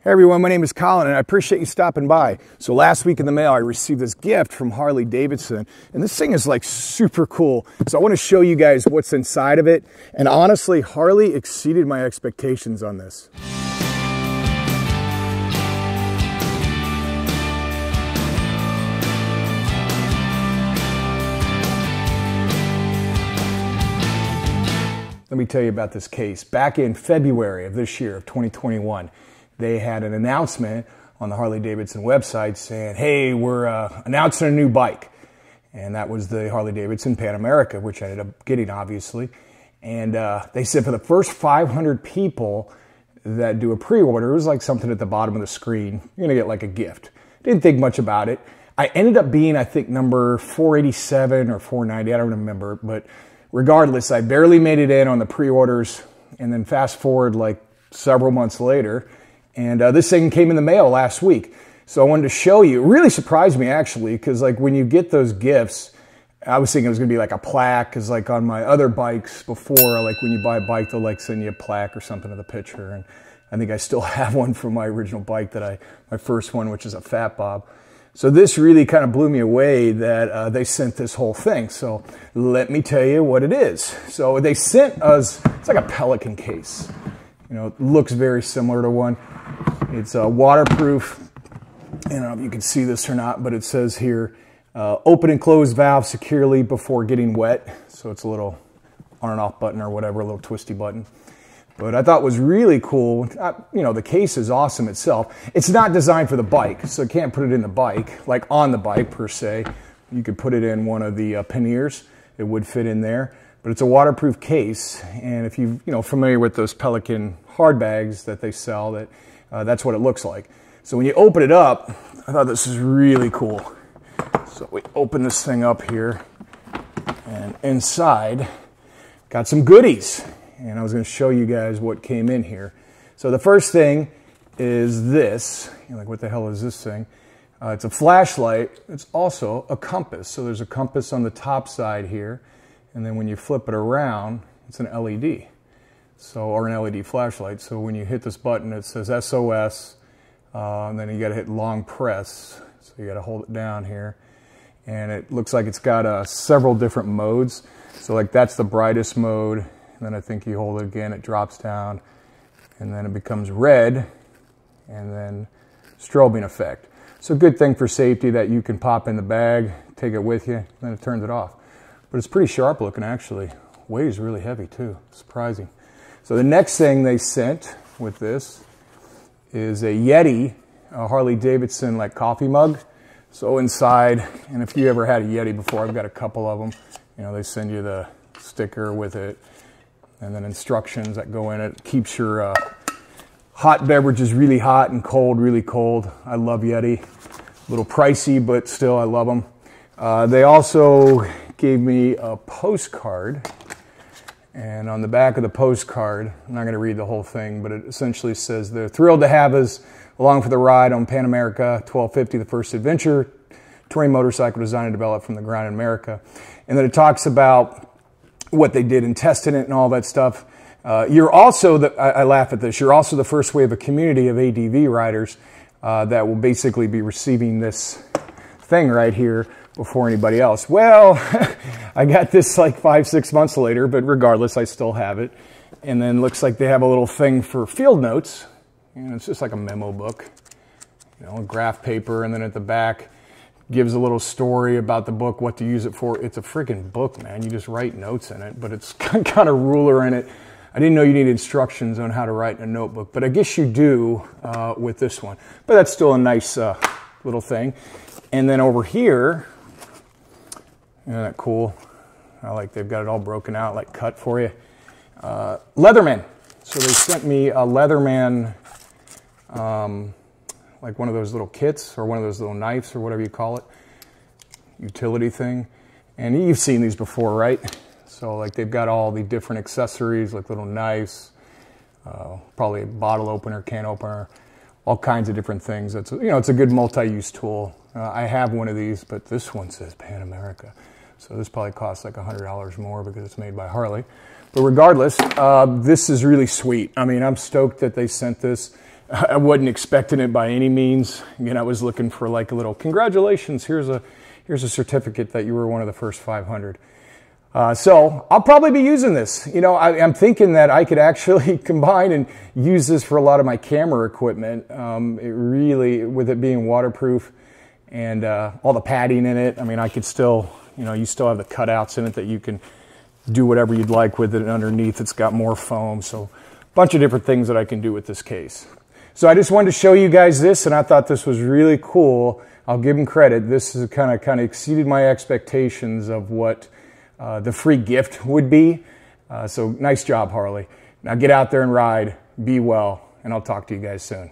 Hey everyone, my name is Colin and I appreciate you stopping by. So last week in the mail I received this gift from Harley-Davidson and this thing is like super cool. So I want to show you guys what's inside of it, and honestly Harley exceeded my expectations on this. Let me tell you about this case. Back in February of this year, of 2021, they had an announcement on the Harley-Davidson website saying, hey, we're announcing a new bike. And that was the Harley-Davidson Pan America, which I ended up getting, obviously. And they said for the first 500 people that do a pre-order, it was like something at the bottom of the screen, you're going to get like a gift. Didn't think much about it. I ended up being, I think, number 487 or 490, I don't remember. But regardless, I barely made it in on the pre-orders. And then fast forward like several months later, and this thing came in the mail last week. So I wanted to show you. It really surprised me, actually, because like when you get those gifts, I was thinking it was going to be like a plaque, because like on my other bikes before, like when you buy a bike, they'll like send you a plaque or something of the picture. And I think I still have one from my original bike my first one, which is a Fat Bob. So this really kind of blew me away that they sent this whole thing. So let me tell you what it is. So they sent us, it's like a Pelican case. You know, it looks very similar to one. It's waterproof. I don't know if you can see this or not, but it says here, open and close valve securely before getting wet. So it's a little on and off button or whatever, a little twisty button. But I thought was really cool. You know, the case is awesome itself. It's not designed for the bike, so you can't put it in the bike, like on the bike per se. You could put it in one of the panniers. It would fit in there. But it's a waterproof case, and if you're familiar with those Pelican hard bags that they sell, that's what it looks like. So when you open it up, I thought this is really cool. So we open this thing up here, and inside, got some goodies. And I was going to show you guys what came in here. So the first thing is this. You're like, what the hell is this thing? It's a flashlight. It's also a compass. So there's a compass on the top side here. And then when you flip it around, it's an LED. Or an LED flashlight. So when you hit this button, it says SOS. And then you got to hit long press. So you got to hold it down here. And it looks like it's got several different modes. So like that's the brightest mode. And then I think you hold it again, it drops down. And then it becomes red. And then strobing effect. So good thing for safety that you can pop in the bag, take it with you, and then it turns it off. But it's pretty sharp looking, actually. Weighs really heavy too, surprising. So the next thing they sent with this is a Yeti, a Harley-Davidson like coffee mug. So inside, and if you ever had a Yeti before, I've got a couple of them. You know, they send you the sticker with it, and then instructions that go in it. Keeps your hot beverages really hot and cold really cold. I love Yeti. A little pricey, but still I love them. They also gave me a postcard, and on the back of the postcard, I'm not going to read the whole thing, but it essentially says they're thrilled to have us along for the ride on Pan America 1250, the first adventure touring motorcycle designed and developed from the ground in America. And then it talks about what they did in testing it and all that stuff. You're also, I laugh at this, you're also the first wave of community of ADV riders that will basically be receiving this thing right here before anybody else. Well, I got this like 5-6 months later, but regardless, I still have it. And then looks like they have a little thing for field notes. And it's just like a memo book, a graph paper, and then at the back gives a little story about the book, what to use it for. It's a freaking book, man. You just write notes in it, but it's got a ruler in it. I didn't know you needed instructions on how to write in a notebook, but I guess you do with this one. But that's still a nice little thing. And then over here, isn't that cool? I like they've got it all broken out, like cut for you. Leatherman. So they sent me a Leatherman, like one of those little kits or one of those little knives or whatever you call it, utility thing. And you've seen these before, right? So like they've got all the different accessories, like little knives, probably a bottle opener, can opener, all kinds of different things. It's it's a good multi-use tool. I have one of these, but this one says Pan America. So this probably costs like $100 more because it's made by Harley. But regardless, this is really sweet. I mean, I'm stoked that they sent this. I wasn't expecting it by any means. Again, I was looking for like a little congratulations. Here's a certificate that you were one of the first 500. So I'll probably be using this. You know, I'm thinking that I could actually combine and use this for a lot of my camera equipment. It really, with it being waterproof and all the padding in it, I mean, I could still, you know, you still have the cutouts in it that you can do whatever you'd like with it. And underneath, it's got more foam. So a bunch of different things that I can do with this case. So I just wanted to show you guys this, and I thought this was really cool. I'll give them credit. This is kind of exceeded my expectations of what the free gift would be. So nice job, Harley. Now get out there and ride, be well, and I'll talk to you guys soon.